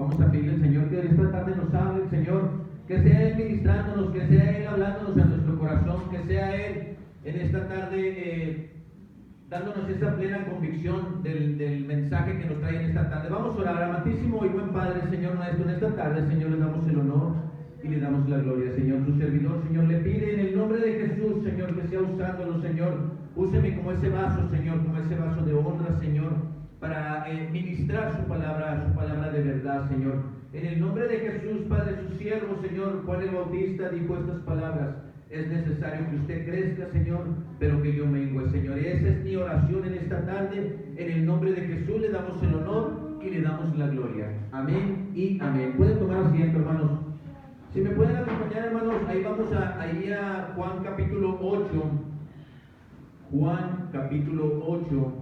Vamos a pedirle al Señor que esta tarde nos hable, Señor, que sea Él ministrándonos, que sea Él hablándonos a nuestro corazón, que sea Él en esta tarde dándonos esa plena convicción del mensaje que nos trae en esta tarde. Vamos a orar. Amantísimo y buen Padre, Señor nuestro, en esta tarde, Señor, le damos el honor y le damos la gloria, Señor. Su servidor, Señor, le pide en el nombre de Jesús, Señor, que sea usándolo, Señor. Úseme como ese vaso, Señor, como ese vaso de honra, Señor, para ministrar su palabra de verdad, Señor. En el nombre de Jesús, Padre, su siervo, Señor, Juan el Bautista, dijo estas palabras: es necesario que usted crezca, Señor, pero que yo mengue, Señor. Y esa es mi oración en esta tarde. En el nombre de Jesús le damos el honor y le damos la gloria. Amén y amén. Pueden tomar asiento, hermanos. Si me pueden acompañar, hermanos, ahí vamos a Juan capítulo 8. Juan capítulo 8.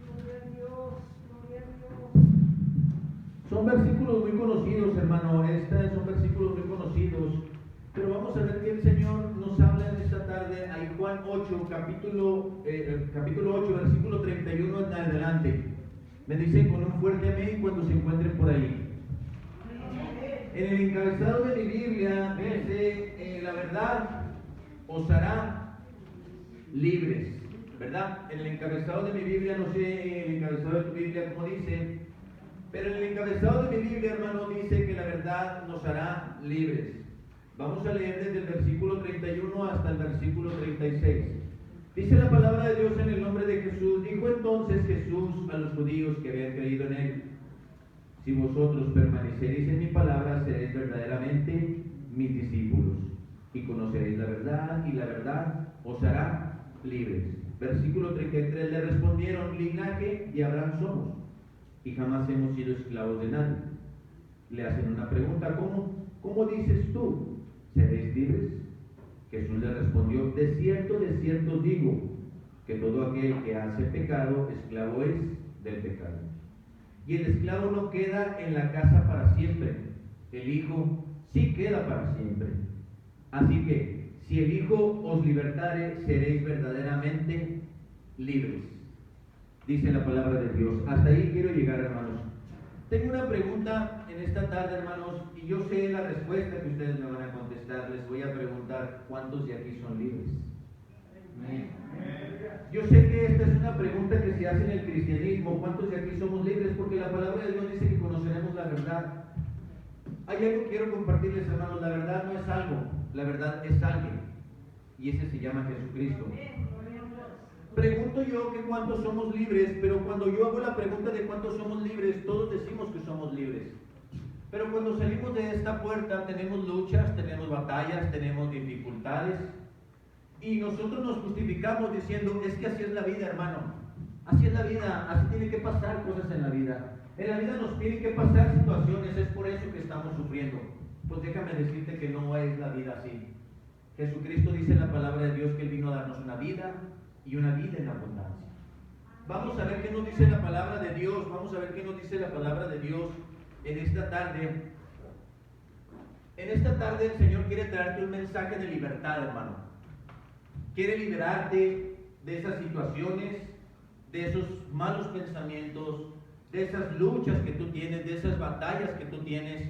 Gloria a Dios, gloria a Dios. Son versículos muy conocidos, hermano. Son versículos muy conocidos. Pero vamos a ver que el Señor nos habla en esta tarde. Ahí Juan 8, capítulo 8, versículo 31 en adelante. Me dice con un fuerte amén cuando se encuentren por ahí. En el encabezado de mi Biblia dice: la verdad os hará libres. ¿Verdad? En el encabezado de mi Biblia, no sé el encabezado de tu Biblia cómo dice, pero en el encabezado de mi Biblia, hermano, dice que la verdad nos hará libres. Vamos a leer desde el versículo 31 hasta el versículo 36. Dice la palabra de Dios en el nombre de Jesús: dijo entonces Jesús a los judíos que habían creído en Él: si vosotros permaneceréis en mi palabra, seréis verdaderamente mis discípulos, y conoceréis la verdad, y la verdad os hará libres. Versículo 33, le respondieron: linaje de Abraham somos, y jamás hemos sido esclavos de nadie. Le hacen una pregunta: ¿cómo dices tú? ¿Seréis libres? Jesús le respondió: de cierto os digo, que todo aquel que hace pecado, esclavo es del pecado. Y el esclavo no queda en la casa para siempre, el Hijo sí queda para siempre. Así que, si el Hijo os libertare, seréis verdaderamente libres. Dice la palabra de Dios. Hasta ahí quiero llegar, hermanos. Tengo una pregunta en esta tarde, hermanos, y yo sé la respuesta que ustedes me van a contestar. Les voy a preguntar: ¿cuántos de aquí son libres? Yo sé que esta es una pregunta que se hace en el cristianismo: ¿cuántos de aquí somos libres? Porque la palabra de Dios dice que conoceremos la verdad. Hay algo que quiero compartirles, hermanos. La verdad no es algo, la verdad es alguien, y ese se llama Jesucristo. Pregunto yo que cuántos somos libres, pero cuando yo hago la pregunta de cuántos somos libres, todos decimos que somos libres. Pero cuando salimos de esta puerta tenemos luchas, tenemos batallas, tenemos dificultades, y nosotros nos justificamos diciendo: es que así es la vida, hermano. Así es la vida, así tiene que pasar cosas en la vida. En la vida nos tienen que pasar situaciones, es por eso que estamos sufriendo. Pues déjame decirte que no es la vida así. Jesucristo dice en la palabra de Dios que Él vino a darnos una vida y una vida en abundancia. Vamos a ver qué nos dice la palabra de Dios. Vamos a ver qué nos dice la palabra de Dios en esta tarde. En esta tarde el Señor quiere traerte un mensaje de libertad, hermano. Quiere liberarte de esas situaciones, de esos malos pensamientos, de esas luchas que tú tienes, de esas batallas que tú tienes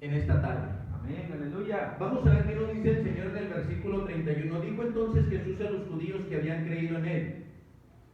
en esta tarde. Amén, aleluya. Vamos a ver qué nos dice el Señor en el versículo 31. Dijo entonces Jesús a los judíos que habían creído en Él.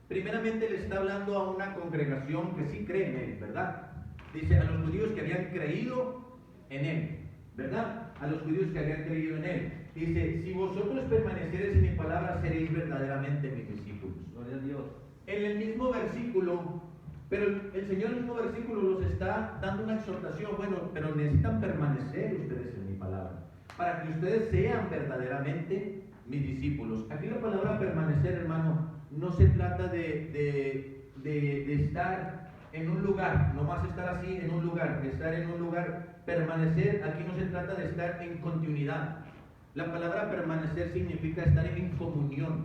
Primeramente le está hablando a una congregación que sí cree en Él, ¿verdad? Dice a los judíos que habían creído en Él, ¿verdad? A los judíos que habían creído en Él. Dice: si vosotros permaneceréis en mi palabra, seréis verdaderamente mis discípulos. Gloria a Dios. En el mismo versículo, pero el Señor en el mismo versículo los está dando una exhortación. Bueno, pero necesitan permanecer ustedes en mi palabra, para que ustedes sean verdaderamente mis discípulos. Aquí la palabra permanecer, hermano, no se trata de estar en un lugar, nomás estar así en un lugar, de estar en un lugar. Permanecer, aquí no se trata de estar en continuidad. La palabra permanecer significa estar en comunión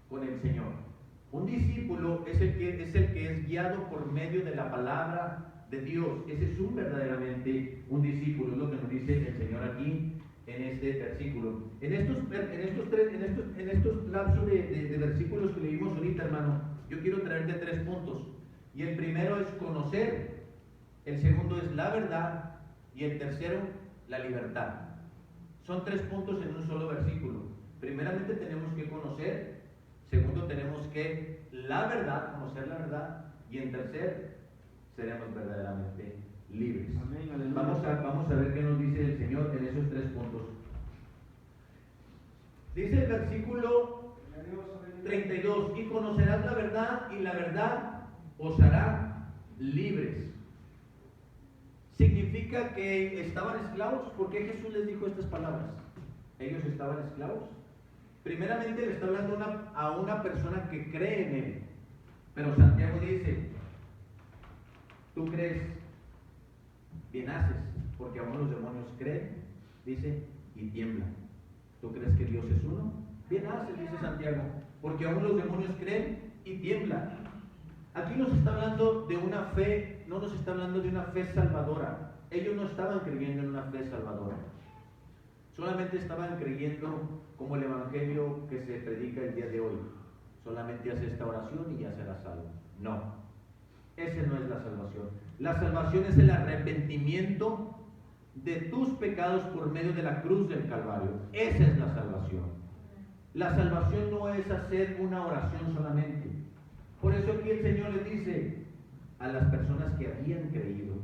con el Señor. Un discípulo es el que es guiado por medio de la palabra de Dios. Ese es verdaderamente un discípulo, es lo que nos dice el Señor aquí en este versículo. En estos lapsos de versículos que leímos ahorita, hermano, yo quiero traerte 3 puntos. Y el primero es conocer, el segundo es la verdad y el tercero la libertad. Son 3 puntos en un solo versículo. Primeramente tenemos que conocer, segundo tenemos que la verdad, conocer la verdad, y en tercer seremos verdaderamente libres. Amén, Vamos a ver qué nos dice el Señor en esos 3 puntos. Dice el versículo 32, y conocerás la verdad, y la verdad os hará libres. Significa que estaban esclavos. ¿Por qué Jesús les dijo estas palabras? Ellos estaban esclavos. Primeramente le está hablando a una persona que cree en Él. Pero Santiago dice, tú crees, bien haces, porque aún los demonios creen, dice, y tiemblan. ¿Tú crees que Dios es uno? Bien haces, dice Santiago, porque aún los demonios creen y tiemblan. Aquí nos está hablando de una fe, no nos está hablando de una fe salvadora. Ellos no estaban creyendo en una fe salvadora. Solamente estaban creyendo como el evangelio que se predica el día de hoy. Solamente hace esta oración y ya será salvo. No, esa no es la salvación. La salvación es el arrepentimiento de tus pecados por medio de la cruz del Calvario. Esa es la salvación. La salvación no es hacer una oración solamente. Por eso aquí el Señor les dice a las personas que habían creído,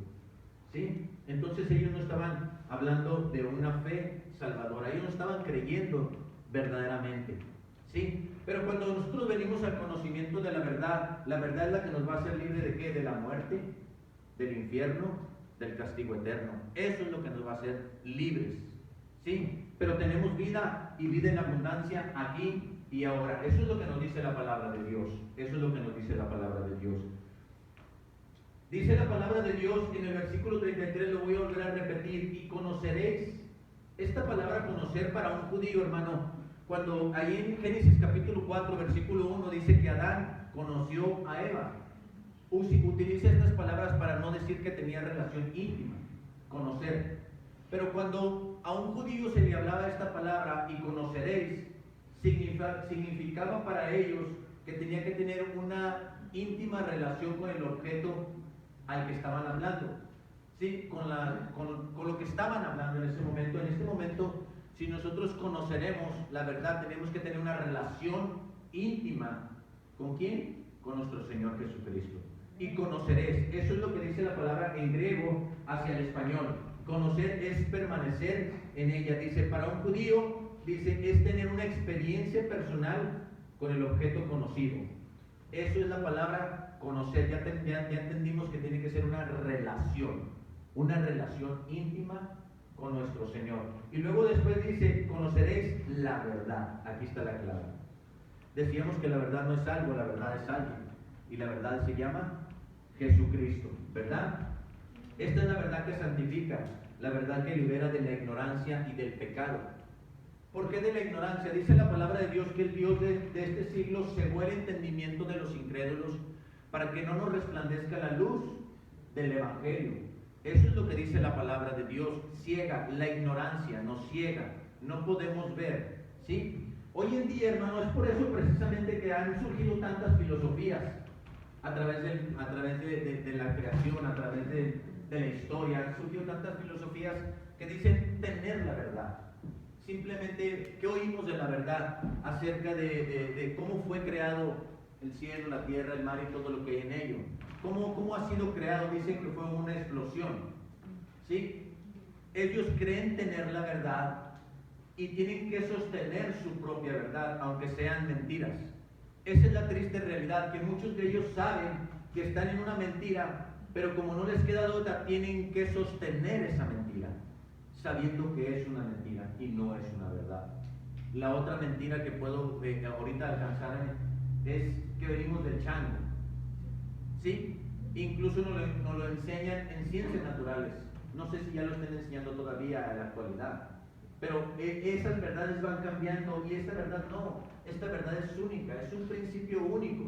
¿sí? Entonces ellos no estaban hablando de una fe salvadora, ellos no estaban creyendo verdaderamente, ¿sí? Pero cuando nosotros venimos al conocimiento de la verdad es la que nos va a hacer libre ¿de qué? De la muerte, del infierno, del castigo eterno. Eso es lo que nos va a hacer libres, ¿sí? Pero tenemos vida y vida en abundancia aquí y ahora. Eso es lo que nos dice la palabra de Dios. Eso es lo que nos dice la palabra de Dios. Dice la palabra de Dios en el versículo 33, lo voy a volver a repetir, y conoceréis. Esta palabra conocer para un judío, hermano, cuando ahí en Génesis capítulo 4, versículo 1, dice que Adán conoció a Eva. Utiliza estas palabras para no decir que tenía relación íntima, conocer. Pero cuando a un judío se le hablaba esta palabra, y conoceréis, significaba para ellos que tenía que tener una íntima relación con el objeto al que estaban hablando, ¿sí? Con lo que estaban hablando en ese momento. En este momento, si nosotros conoceremos la verdad, tenemos que tener una relación íntima. ¿Con quién? Con nuestro Señor Jesucristo. Y conoceréis, eso es lo que dice la palabra en griego hacia el español. Conocer es permanecer en ella. Dice, para un judío, dice, es tener una experiencia personal con el objeto conocido. Eso es la palabra conocer. Ya entendimos que tiene que ser una relación íntima con nuestro Señor. Y luego después dice, conoceréis la verdad. Aquí está la clave. Decíamos que la verdad no es algo, la verdad es alguien. Y la verdad se llama Jesucristo, ¿verdad? Esta es la verdad que santifica, la verdad que libera de la ignorancia y del pecado. ¿Por qué de la ignorancia? Dice la palabra de Dios que el Dios de este siglo cegó el entendimiento de los incrédulos para que no nos resplandezca la luz del Evangelio. Eso es lo que dice la palabra de Dios. Ciega, la ignorancia nos ciega, no podemos ver, ¿sí? Hoy en día, hermano, es por eso precisamente que han surgido tantas filosofías a través de la creación, a través de la historia. Han surgido tantas filosofías que dicen tener la verdad. Simplemente, ¿qué oímos de la verdad acerca de cómo fue creado el cielo, la tierra, el mar y todo lo que hay en ello? ¿Cómo ha sido creado? Dicen que fue una explosión, ¿sí? Ellos creen tener la verdad y tienen que sostener su propia verdad, aunque sean mentiras. Esa es la triste realidad, que muchos de ellos saben que están en una mentira, pero como no les queda otra, tienen que sostener esa mentira, sabiendo que es una mentira y no es una verdad. La otra mentira que puedo ahorita alcanzar es que venimos del chango, ¿sí? Incluso nos lo enseñan en ciencias naturales. No sé si ya lo estén enseñando todavía en la actualidad, pero esas verdades van cambiando y esta verdad no. Esta verdad es única, es un principio único,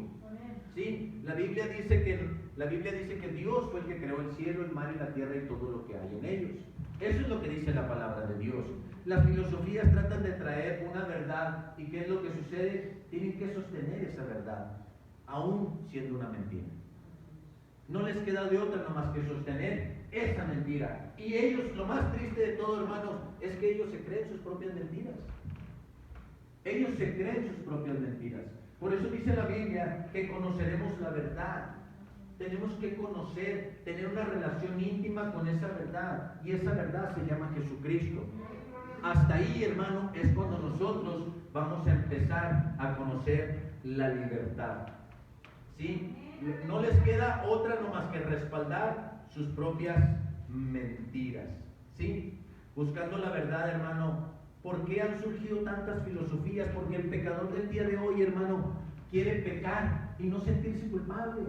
¿sí? La Biblia dice que Dios fue el que creó el cielo, el mar y la tierra y todo lo que hay en ellos. Eso es lo que dice la palabra de Dios. Las filosofías tratan de traer una verdad, y ¿qué es lo que sucede? Tienen que sostener esa verdad, aún siendo una mentira. No les queda de otra nomás que sostener esa mentira. Y ellos, lo más triste de todo, hermanos, es que ellos se creen sus propias mentiras. Ellos se creen sus propias mentiras. Por eso dice la Biblia que conoceremos la verdad. Tenemos que conocer, tener una relación íntima con esa verdad. Y esa verdad se llama Jesucristo. Hasta ahí, hermano, es cuando nosotros vamos a empezar a conocer la libertad. ¿Sí? No les queda otra nomás que respaldar sus propias mentiras. ¿Sí? Buscando la verdad, hermano. ¿Por qué han surgido tantas filosofías? Porque el pecador del día de hoy, hermano, quiere pecar y no sentirse culpable.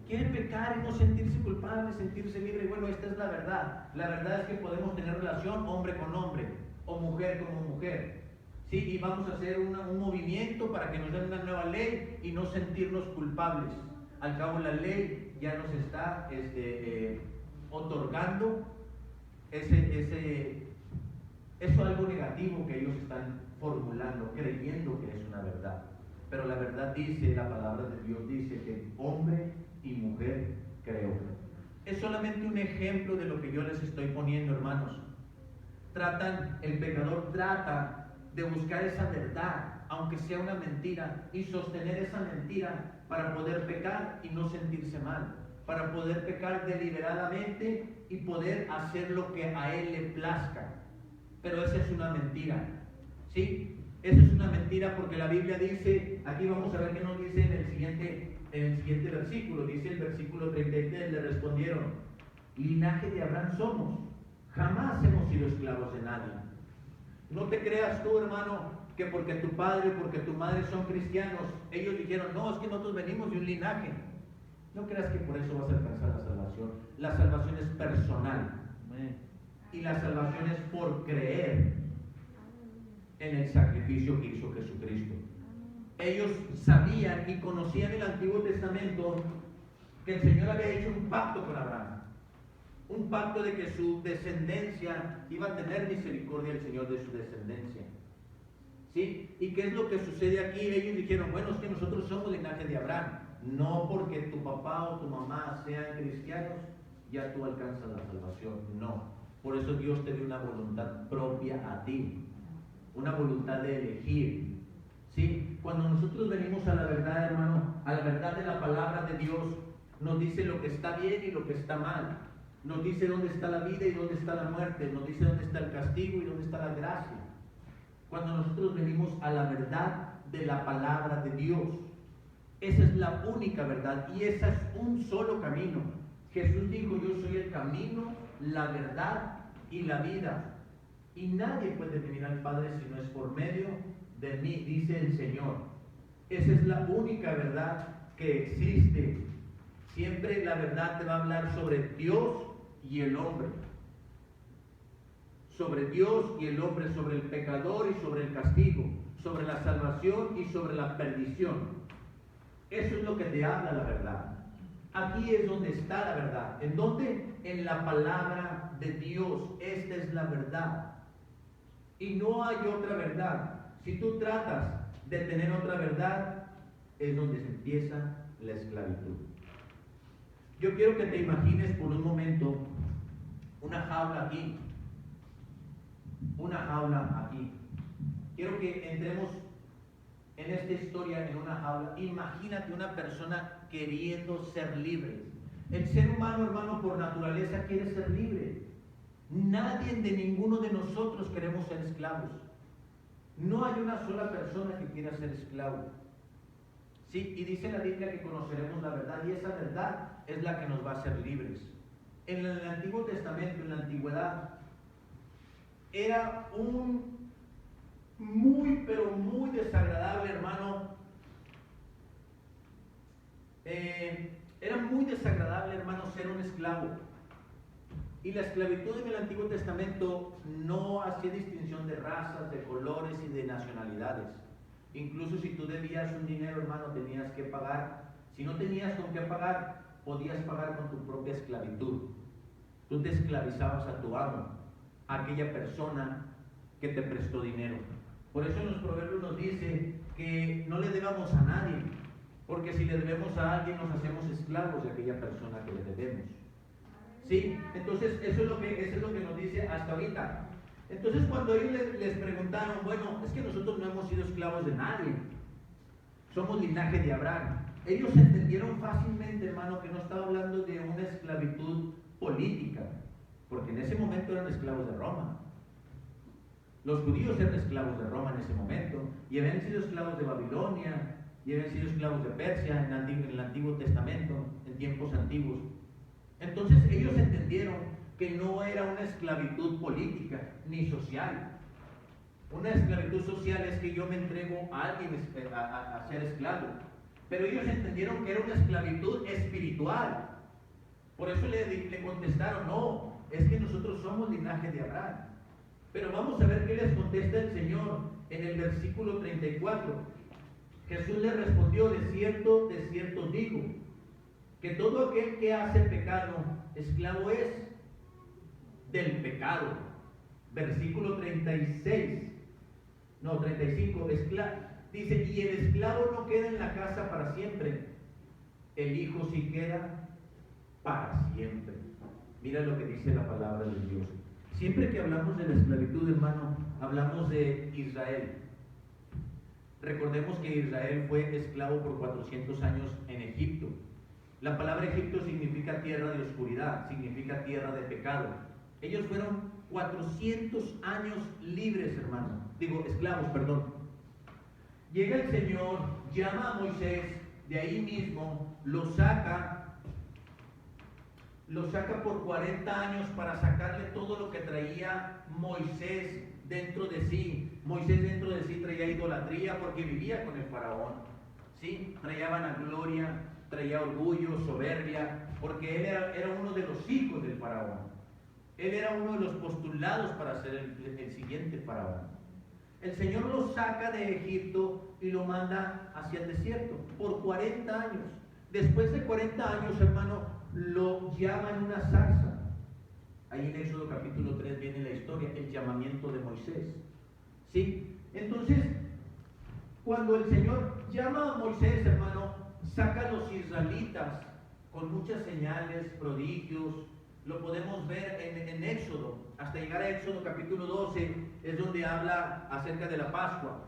Quiere pecar y no sentirse culpable, sentirse libre. Bueno, esta es la verdad. La verdad es que podemos tener relación hombre con hombre o mujer con mujer. Sí, y vamos a hacer un movimiento para que nos den una nueva ley y no sentirnos culpables. Al cabo, la ley ya nos está otorgando eso algo negativo que ellos están formulando, creyendo que es una verdad. Pero la verdad dice, la palabra de Dios dice que hombre y mujer creó. Es solamente un ejemplo de lo que yo les estoy poniendo, hermanos. El pecador trata de buscar esa verdad, aunque sea una mentira, y sostener esa mentira para poder pecar y no sentirse mal, para poder pecar deliberadamente y poder hacer lo que a él le plazca. Pero esa es una mentira, ¿sí? Esa es una mentira porque la Biblia dice, aquí vamos a ver qué nos dice en el siguiente versículo, dice el versículo 33, le respondieron, linaje de Abraham somos, jamás hemos sido esclavos de nadie. No te creas tú, hermano, que porque tu padre o porque tu madre son cristianos, ellos dijeron, no, es que nosotros venimos de un linaje. No creas que por eso vas a alcanzar la salvación. La salvación es personal. Y la salvación es por creer en el sacrificio que hizo Jesucristo. Ellos sabían y conocían el Antiguo Testamento que el Señor había hecho un pacto con Abraham. Un pacto de que su descendencia iba a tener misericordia el Señor de su descendencia. ¿Sí? ¿Y qué es lo que sucede aquí? Ellos dijeron, bueno, es que nosotros somos linaje de Abraham. No porque tu papá o tu mamá sean cristianos, ya tú alcanzas la salvación. No. Por eso Dios te dio una voluntad propia a ti. Una voluntad de elegir. ¿Sí? Cuando nosotros venimos a la verdad, hermano, a la verdad de la palabra de Dios, nos dice lo que está bien y lo que está mal. Nos dice dónde está la vida y dónde está la muerte. Nos dice dónde está el castigo y dónde está la gracia. Cuando nosotros venimos a la verdad de la palabra de Dios, esa es la única verdad y ese es un solo camino. Jesús dijo, yo soy el camino, la verdad y la vida. Y nadie puede venir al Padre si no es por medio de mí, dice el Señor. Esa es la única verdad que existe. Siempre la verdad te va a hablar sobre Dios y el hombre. Sobre Dios y el hombre, sobre el pecador y sobre el castigo, sobre la salvación y sobre la perdición. Eso es lo que te habla la verdad. Aquí es donde está la verdad. ¿En dónde? En la palabra de Dios. Esta es la verdad. Y no hay otra verdad. Si tú tratas de tener otra verdad, es donde se empieza la esclavitud. Yo quiero que te imagines por un momento una jaula aquí. Una jaula aquí. Quiero que entremos en esta historia en una jaula. Imagínate una persona queriendo ser libre. El ser humano, hermano, por naturaleza quiere ser libre. Nadie de ninguno de nosotros queremos ser esclavos. No hay una sola persona que quiera ser esclavo. Sí, y dice la Biblia que conoceremos la verdad y esa verdad es la que nos va a hacer libres. En el Antiguo Testamento, en la antigüedad, era un pero muy desagradable, hermano. Era muy desagradable, hermano, ser un esclavo. Y la esclavitud en el Antiguo Testamento no hacía distinción de razas, de colores y de nacionalidades. Incluso si tú debías un dinero, hermano, tenías que pagar. Si no tenías con qué pagar, podías pagar con tu propia esclavitud. Tú te esclavizabas a tu amo, a aquella persona que te prestó dinero. Por eso en los proverbios nos dice que no le debamos a nadie, Porque si le debemos a alguien, nos hacemos esclavos de aquella persona que le debemos. ¿Sí? Entonces, eso es lo que nos dice hasta ahorita. Entonces, cuando ellos les preguntaron, bueno, es que nosotros no hemos sido esclavos de nadie, somos linaje de Abraham. Ellos entendieron fácilmente, hermano, que no estaba hablando de una esclavitud política, porque en ese momento eran esclavos de Roma. Los judíos eran esclavos de Roma en ese momento, y habían sido esclavos de Babilonia, y habían sido esclavos de Persia en el Antiguo Testamento, en tiempos antiguos. Entonces ellos entendieron que no era una esclavitud política ni social. Una esclavitud social es que yo me entrego a alguien a ser esclavo. Pero ellos entendieron que era una esclavitud espiritual. Por eso le contestaron, no, es que nosotros somos linaje de Abraham. Pero vamos a ver qué les contesta el Señor en el versículo 34. Jesús le respondió, de cierto os digo, que todo aquel que hace pecado, esclavo es del pecado. Versículo 35, dice, y el esclavo no queda en la casa para siempre, el hijo sí queda para siempre. Mira lo que dice la palabra de Dios. Siempre que hablamos de la esclavitud, hermano, hablamos de Israel. Recordemos que Israel fue esclavo por 400 años en Egipto. La palabra Egipto significa tierra de oscuridad, significa tierra de pecado. Ellos fueron 400 años libres, hermano. Esclavos, perdón. Llega el Señor, llama a Moisés, de ahí mismo, lo saca por 40 años para sacarle todo lo que traía Moisés dentro de sí. Moisés dentro de sí traía idolatría porque vivía con el faraón. ¿Sí? Traía vanagloria, traía orgullo, soberbia, porque él era uno de los hijos del faraón. Él era uno de los postulados para ser el siguiente faraón. El Señor lo saca de Egipto y lo manda hacia el desierto por 40 años. Después de 40 años, hermano, lo llama en una zarza. Ahí en Éxodo capítulo 3 viene la historia, el llamamiento de Moisés. ¿Sí? Entonces, cuando el Señor llama a Moisés, hermano, saca a los israelitas con muchas señales, prodigios. Lo podemos ver en Éxodo, hasta llegar a Éxodo capítulo 12, es donde habla acerca de la Pascua.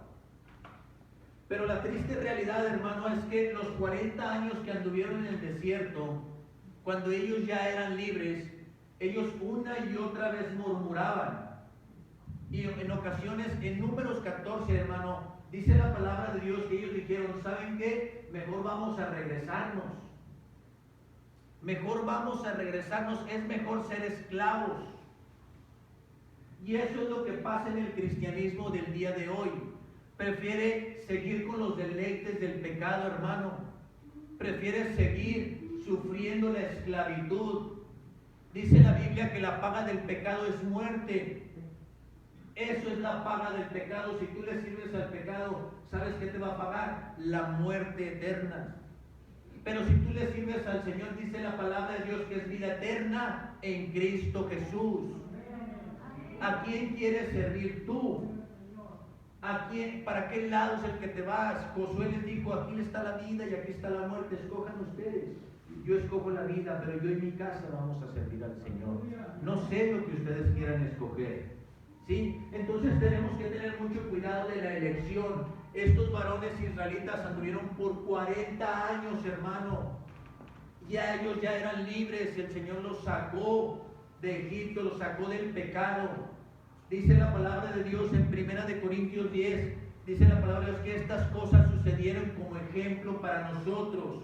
Pero la triste realidad, hermano, es que los 40 años que anduvieron en el desierto, cuando ellos ya eran libres, ellos una y otra vez murmuraban. Y en ocasiones, en Números 14, hermano, dice la palabra de Dios que ellos dijeron, ¿saben qué? Mejor vamos a regresarnos. Mejor vamos a regresarnos, es mejor ser esclavos. Y eso es lo que pasa en el cristianismo del día de hoy. Prefiere seguir con los deleites del pecado, hermano. Prefiere seguir sufriendo la esclavitud. Dice la Biblia que la paga del pecado es muerte. Eso es la paga del pecado. Si tú le sirves al pecado, ¿sabes qué te va a pagar? La muerte eterna. Pero si tú le sirves al Señor, dice la palabra de Dios que es vida eterna en Cristo Jesús. ¿A quién quieres servir tú? ¿A quién? ¿Para qué lado es el que te vas? Josué les dijo, aquí está la vida y aquí está la muerte, escojan ustedes. Yo escojo la vida, pero yo en mi casa vamos a servir al Señor. No sé lo que ustedes quieran escoger. ¿Sí? Entonces tenemos que tener mucho cuidado de la elección. Estos varones israelitas anduvieron por 40 años, hermano. Ya ellos ya eran libres, el Señor los sacó de Egipto, los sacó del pecado. Dice la palabra de Dios en 1 Corintios 10, dice la palabra de Dios que estas cosas sucedieron como ejemplo para nosotros.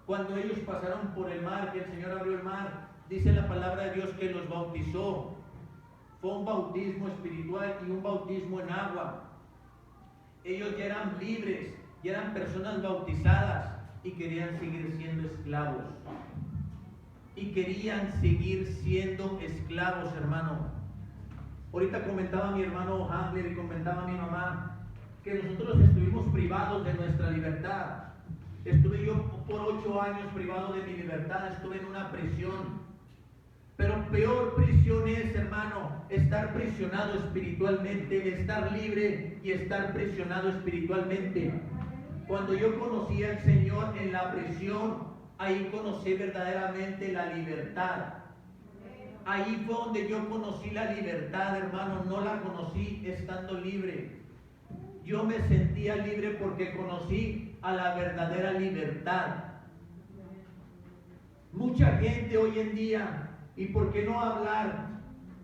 Cuando ellos pasaron por el mar, que el Señor abrió el mar, dice la palabra de Dios que los bautizó. Fue un bautismo espiritual y un bautismo en agua. Ellos ya eran libres, ya eran personas bautizadas y querían seguir siendo esclavos. Y querían seguir siendo esclavos, hermano. Ahorita comentaba mi hermano Hamler y comentaba mi mamá que nosotros estuvimos privados de nuestra libertad. Estuve yo por 8 años privado de mi libertad, estuve en una prisión. Pero peor prisión es, hermano, estar prisionado espiritualmente, estar libre y estar prisionado espiritualmente. Cuando yo conocí al Señor en la prisión, ahí conocí verdaderamente la libertad. Ahí fue donde yo conocí la libertad, hermano. No la conocí estando libre. Yo me sentía libre porque conocí a la verdadera libertad. Mucha gente hoy en día, y por qué no hablar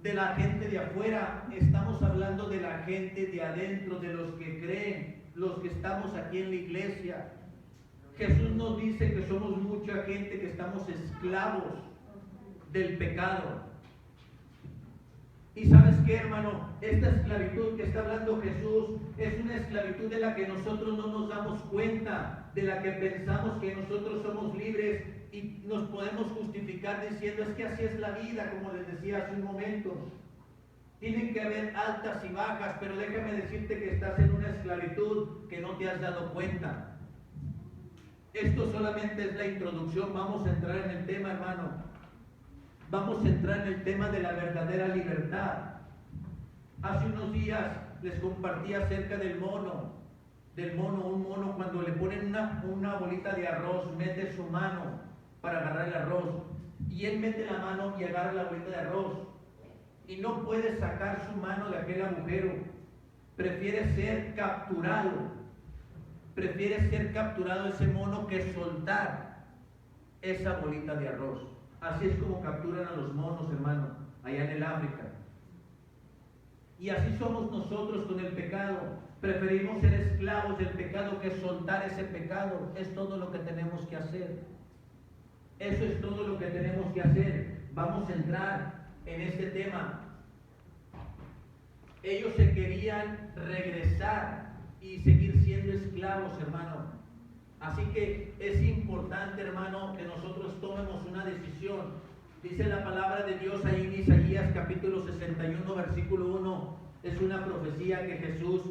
de la gente de afuera, estamos hablando de la gente de adentro, de los que creen, los que estamos aquí en la iglesia. Jesús nos dice que somos mucha gente que estamos esclavos del pecado. Y ¿sabes qué, hermano? Esta esclavitud que está hablando Jesús es una esclavitud de la que nosotros no nos damos cuenta, de la que pensamos que nosotros somos libres y nos podemos justificar diciendo: es que así es la vida, como les decía hace un momento. Tienen que haber altas y bajas, pero déjame decirte que estás en una esclavitud que no te has dado cuenta. Esto solamente es la introducción. Vamos a entrar en el tema, hermano. Vamos a entrar en el tema de la verdadera libertad. Hace unos días les compartí acerca del mono. Un mono cuando le ponen una bolita de arroz, mete su mano para agarrar el arroz. Y él mete la mano y agarra la bolita de arroz. Y no puede sacar su mano de aquel agujero. Prefiere ser capturado. Prefiere ser capturado ese mono que soltar esa bolita de arroz. Así es como capturan a los monos, hermano, allá en el África. Y así somos nosotros con el pecado. Preferimos ser esclavos del pecado que soltar ese pecado. Es todo lo que tenemos que hacer. Eso es todo lo que tenemos que hacer. Vamos a entrar en este tema. Ellos se querían regresar y seguir siendo esclavos, hermano. Así que es importante, hermano, que nosotros tomemos una decisión. Dice la palabra de Dios ahí en Isaías capítulo 61, versículo 1. Es una profecía que Jesús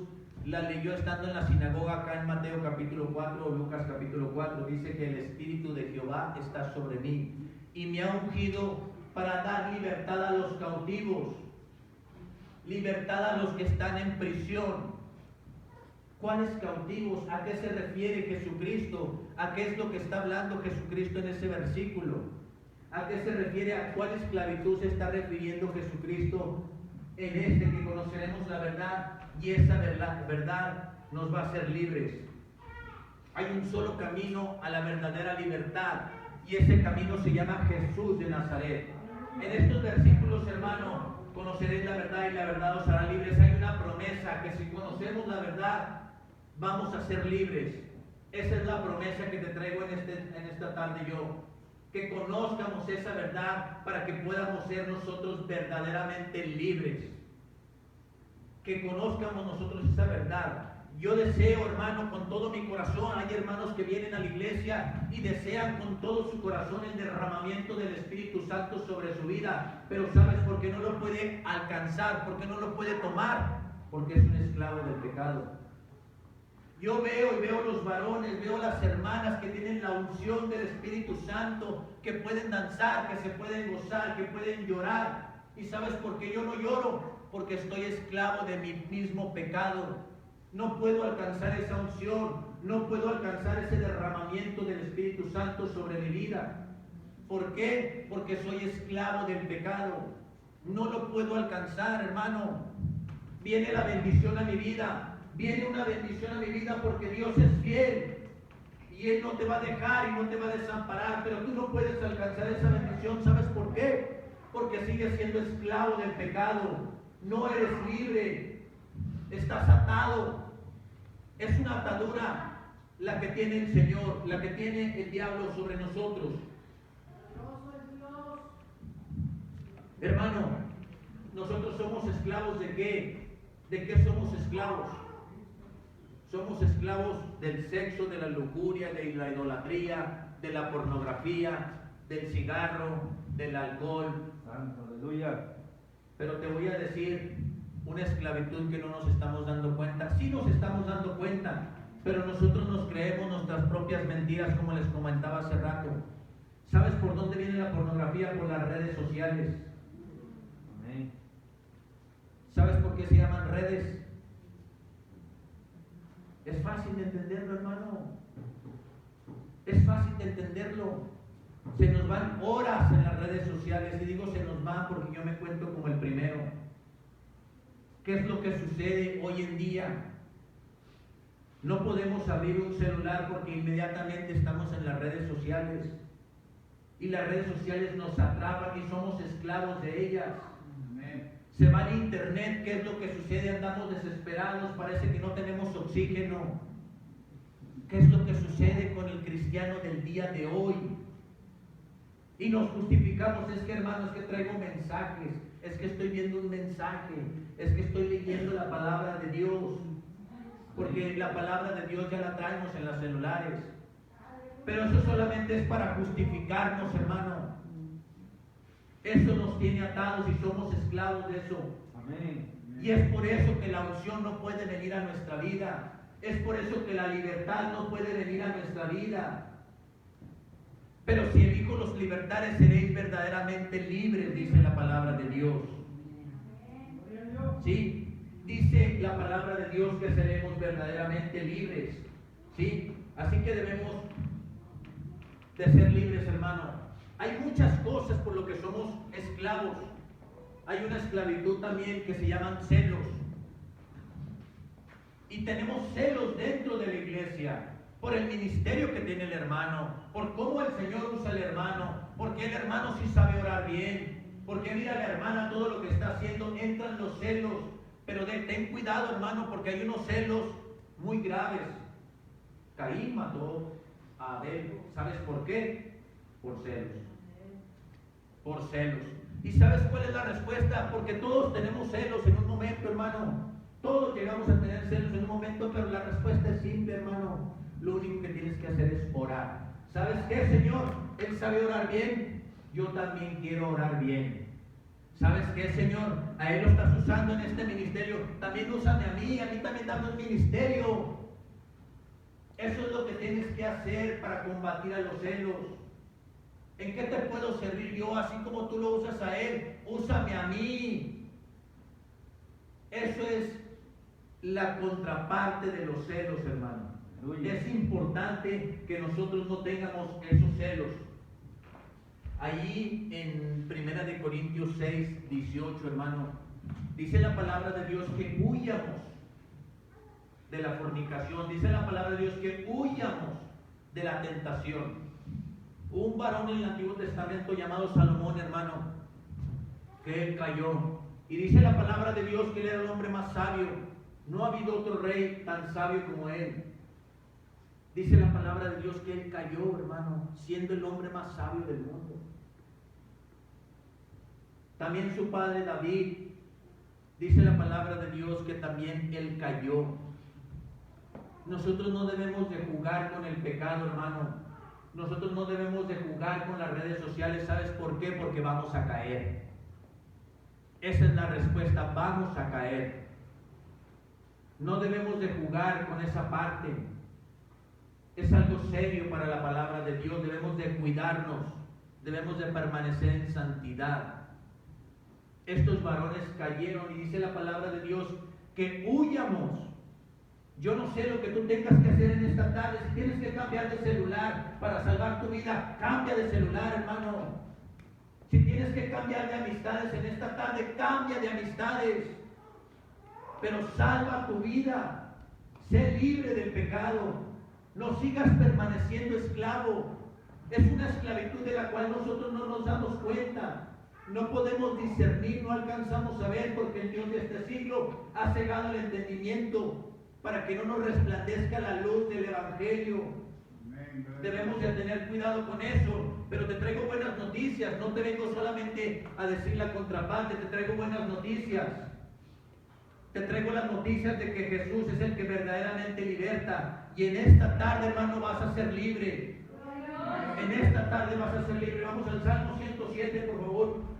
la leyó estando en la sinagoga acá en Mateo capítulo 4 o Lucas capítulo 4. Dice que el Espíritu de Jehová está sobre mí y me ha ungido para dar libertad a los cautivos, libertad a los que están en prisión. ¿Cuáles cautivos? ¿A qué se refiere Jesucristo? ¿A qué es lo que está hablando Jesucristo en ese versículo? ¿A qué se refiere? ¿A cuál esclavitud se está refiriendo Jesucristo en este? Que conoceremos la verdad y esa verdad nos va a hacer libres. Hay un solo camino a la verdadera libertad y ese camino se llama Jesús de Nazaret. En estos versículos, hermano, conoceréis la verdad y la verdad os hará libres. Hay una promesa que si conocemos la verdad vamos a ser libres. Esa es la promesa que te traigo en esta tarde yo. Que conozcamos esa verdad para que podamos ser nosotros verdaderamente libres. Que conozcamos nosotros esa verdad. Yo deseo, hermano, con todo mi corazón. Hay hermanos que vienen a la iglesia y desean con todo su corazón el derramamiento del Espíritu Santo sobre su vida. Pero ¿sabes por qué no lo puede alcanzar? ¿Por qué no lo puede tomar? Porque es un esclavo del pecado. Yo veo los varones, veo las hermanas que tienen la unción del Espíritu Santo, que pueden danzar, que se pueden gozar, que pueden llorar. ¿Y sabes por qué yo no lloro? Porque estoy esclavo de mi mismo pecado. No puedo alcanzar esa unción, no puedo alcanzar ese derramamiento del Espíritu Santo sobre mi vida. ¿Por qué? Porque soy esclavo del pecado. No lo puedo alcanzar, hermano. Viene la bendición a mi vida. Viene una bendición a mi vida porque Dios es fiel y Él no te va a dejar y no te va a desamparar, pero tú no puedes alcanzar esa bendición. ¿Sabes por qué? Porque sigues siendo esclavo del pecado, no eres libre, estás atado. Es una atadura la que tiene el Señor, la que tiene el diablo sobre nosotros. Hermano, nosotros somos esclavos ¿de qué? ¿De qué somos esclavos? Somos esclavos del sexo, de la lujuria, de la idolatría, de la pornografía, del cigarro, del alcohol. Aleluya. Pero te voy a decir una esclavitud que no nos estamos dando cuenta. Sí nos estamos dando cuenta, pero nosotros nos creemos nuestras propias mentiras, como les comentaba hace rato. ¿Sabes por dónde viene la pornografía? Por las redes sociales. Amén. ¿Sabes por qué se llaman redes? Es fácil de entenderlo, hermano. Es fácil de entenderlo. Se nos van horas en las redes sociales, y digo se nos van porque yo me cuento como el primero. ¿Qué es lo que sucede hoy en día? No podemos abrir un celular porque inmediatamente estamos en las redes sociales. Y las redes sociales nos atrapan y somos esclavos de ellas. Amén. Se va al internet, ¿qué es lo que sucede? Andamos desesperados, parece que no tenemos oxígeno. ¿Qué es lo que sucede con el cristiano del día de hoy? Y nos justificamos, es que hermano, es que traigo mensajes, es que estoy viendo un mensaje, es que estoy leyendo la palabra de Dios, porque la palabra de Dios ya la traemos en los celulares. Pero eso solamente es para justificarnos, hermano. Eso nos tiene atados y somos esclavos de eso. Amén. Y es por eso que la unción no puede venir a nuestra vida. Es por eso que la libertad no puede venir a nuestra vida. Pero si elijo los libertades, seréis verdaderamente libres, dice la palabra de Dios. ¿Sí? Dice la palabra de Dios que seremos verdaderamente libres. ¿Sí? Así que debemos de ser libres, hermano. Hay muchas cosas por lo que somos esclavos. Hay una esclavitud también que se llaman celos. Y tenemos celos dentro de la iglesia por el ministerio que tiene el hermano, por cómo el Señor usa al hermano, porque el hermano sí sabe orar bien, porque mira a la hermana todo lo que está haciendo, entran los celos. Pero ten cuidado, hermano, porque hay unos celos muy graves. Caín mató a Abel. ¿Sabes por qué? Por celos. Por celos. ¿Y sabes cuál es la respuesta? Porque todos tenemos celos en un momento, hermano. Todos llegamos a tener celos en un momento, pero la respuesta es simple, hermano. Lo único que tienes que hacer es orar. ¿Sabes qué, Señor? Él sabe orar bien. Yo también quiero orar bien. ¿Sabes qué, Señor? A Él lo estás usando en este ministerio. También úsame a mí también dame un ministerio. Eso es lo que tienes que hacer para combatir a los celos. ¿En qué te puedo servir yo? Así como tú lo usas a Él, úsame a mí. Eso es la contraparte de los celos, hermano. Es importante que nosotros no tengamos esos celos. Allí en 1 Corintios 6, 18, hermano, dice la palabra de Dios que huyamos de la fornicación. Dice la palabra de Dios que huyamos de la tentación. Un varón en el Antiguo Testamento llamado Salomón, hermano, que él cayó. Y dice la palabra de Dios que él era el hombre más sabio. No ha habido otro rey tan sabio como él. Dice la palabra de Dios que él cayó, hermano, siendo el hombre más sabio del mundo. También su padre David, dice la palabra de Dios que también él cayó. Nosotros no debemos de jugar con el pecado, hermano. Nosotros no debemos de jugar con las redes sociales. ¿Sabes por qué? Porque vamos a caer. Esa es la respuesta, vamos a caer. No debemos de jugar con esa parte. Es algo serio para la palabra de Dios. Debemos de cuidarnos. Debemos de permanecer en santidad. Estos varones cayeron y dice la palabra de Dios que huyamos. Yo no sé lo que tú tengas que hacer en esta tarde. Si tienes que cambiar de celular para salvar tu vida, cambia de celular, hermano. Si tienes que cambiar de amistades en esta tarde, cambia de amistades. Pero salva tu vida. Sé libre del pecado. No sigas permaneciendo esclavo. Es una esclavitud de la cual nosotros no nos damos cuenta. No podemos discernir, no alcanzamos a ver, porque el Dios de este siglo ha cegado el entendimiento para que no nos resplandezca la luz del Evangelio. Debemos de tener cuidado con eso. Pero te traigo buenas noticias. No te vengo solamente a decir la contraparte, te traigo buenas noticias. Te traigo las noticias de que Jesús es el que verdaderamente liberta. Y en esta tarde, hermano, vas a ser libre. En esta tarde vas a ser libre. Vamos al Salmo 107, por favor.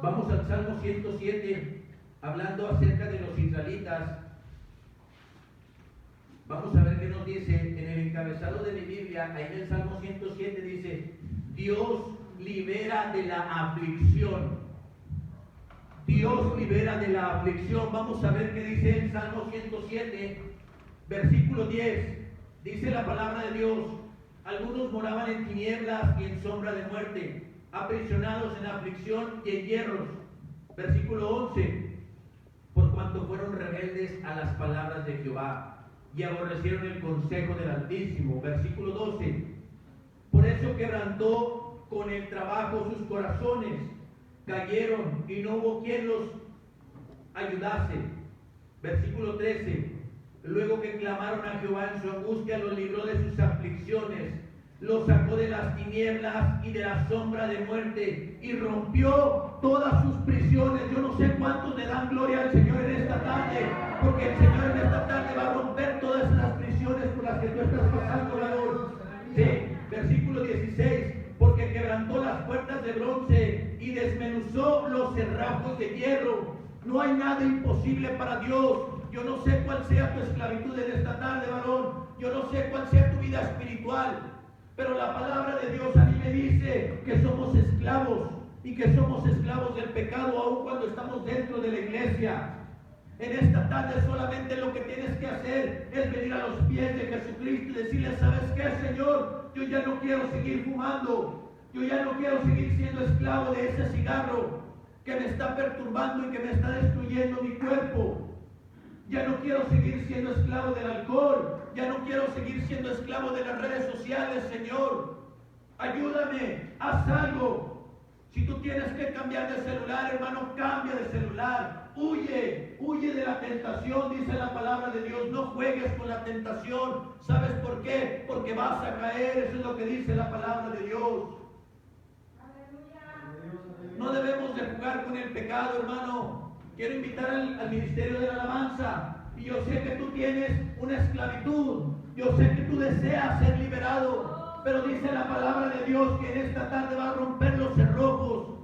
Vamos al Salmo 107, hablando acerca de los israelitas. Vamos a ver qué nos dice en el encabezado de mi Biblia. Ahí en el Salmo 107 dice: Dios libera de la aflicción. Dios libera de la aflicción. Vamos a ver qué dice en Salmo 107, versículo 10. Dice la palabra de Dios: algunos moraban en tinieblas y en sombra de muerte, aprisionados en aflicción y en hierros. Versículo 11: por cuanto fueron rebeldes a las palabras de Jehová y aborrecieron el consejo del Altísimo. Versículo 12: por eso quebrantó con el trabajo sus corazones, cayeron y no hubo quien los ayudase. Versículo 13: luego que clamaron a Jehová en su angustia, los libró de sus aflicciones, los sacó de las tinieblas y de la sombra de muerte, y rompió todas sus prisiones. Yo no sé cuántos le dan gloria al Señor en esta tarde, porque el Señor en esta tarde va a romper todas esas prisiones por las que tú estás pasando, varón. Sí, versículo 16: porque quebrantó las puertas de bronce y desmenuzó los cerrajos de hierro. No hay nada imposible para Dios. Yo no sé cuál sea tu esclavitud en esta tarde, varón. Yo no sé cuál sea tu vida espiritual. Pero la palabra de Dios a mí me dice que somos esclavos y que somos esclavos del pecado aun cuando estamos dentro de la iglesia. En esta tarde solamente lo que tienes que hacer es venir a los pies de Jesucristo y decirle: ¿sabes qué, Señor? Yo ya no quiero seguir fumando. Yo ya no quiero seguir siendo esclavo de ese cigarro que me está perturbando y que me está destruyendo mi cuerpo. Ya no quiero seguir siendo esclavo del alcohol. Ya no quiero seguir siendo esclavo de las redes sociales, Señor. Ayúdame, haz algo. Si tú tienes que cambiar de celular, hermano, cambia de celular. Huye de la tentación, dice la palabra de Dios. No juegues con la tentación. ¿Sabes por qué? Porque vas a caer. Eso es lo que dice la palabra de Dios. No debemos de jugar con el pecado, hermano. Quiero invitar al ministerio de la alabanza. Y yo sé que tú tienes una esclavitud. Yo sé que tú deseas ser liberado. Pero dice la palabra de Dios que en esta tarde va a romper los cerrojos,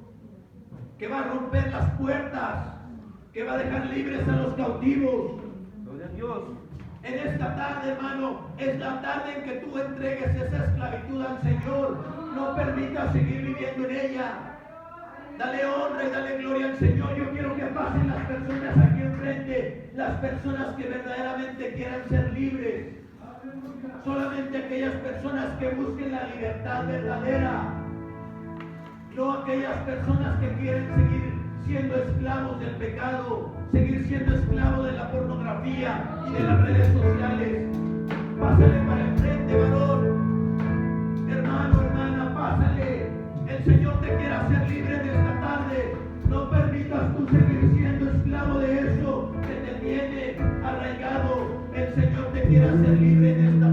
que va a romper las puertas, que va a dejar libres a los cautivos. Gloria a Dios. En esta tarde, hermano, es la tarde en que tú entregues esa esclavitud al Señor. No permitas seguir viviendo en ella. Dale honra y dale gloria al Señor. Yo quiero que pasen las personas aquí enfrente, las personas que verdaderamente quieran ser libres. Solamente aquellas personas que busquen la libertad verdadera, no aquellas personas que quieren seguir siendo esclavos del pecado, seguir siendo esclavos de la pornografía y de las redes sociales. Pásale para el frente, varón. Hermano, hermana, pásale. El Señor te quiere hacer libre en esta tarde. No permitas tú seguir siendo esclavo de eso que te tiene arraigado. El Señor te quiere hacer libre en esta tarde.